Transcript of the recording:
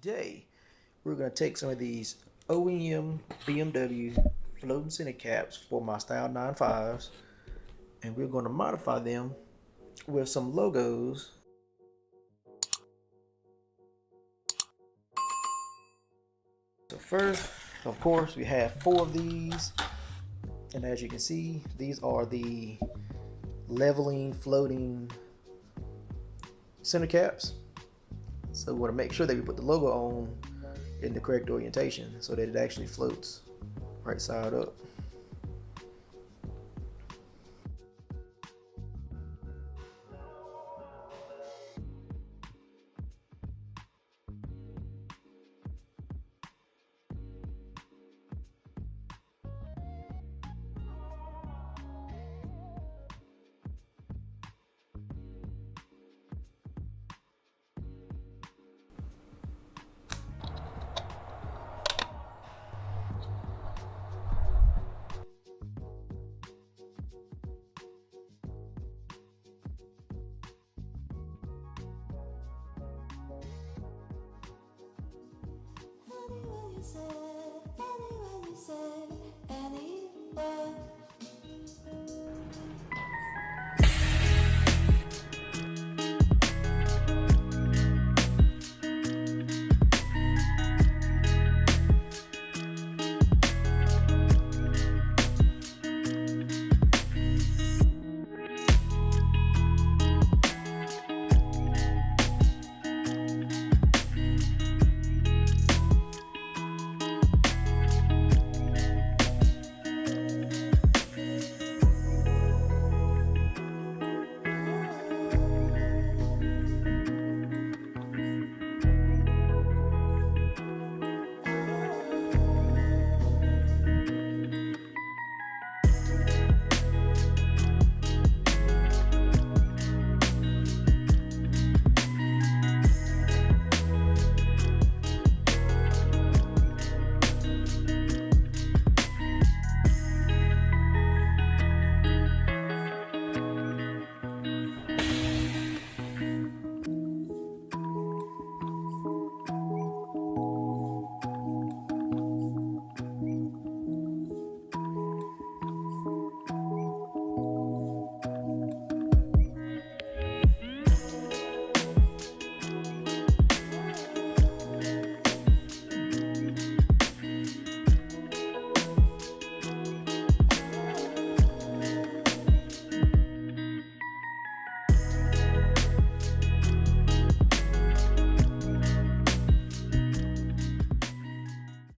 Today, we're going to take some of these OEM BMW floating center caps for my Style 95s, and we're going to modify them with some logos. So first, of course, we have 4 of these, and as you can see, these are the leveling floating center caps. So we want to make sure that we put the logo on in the correct orientation so that it actually floats right side up.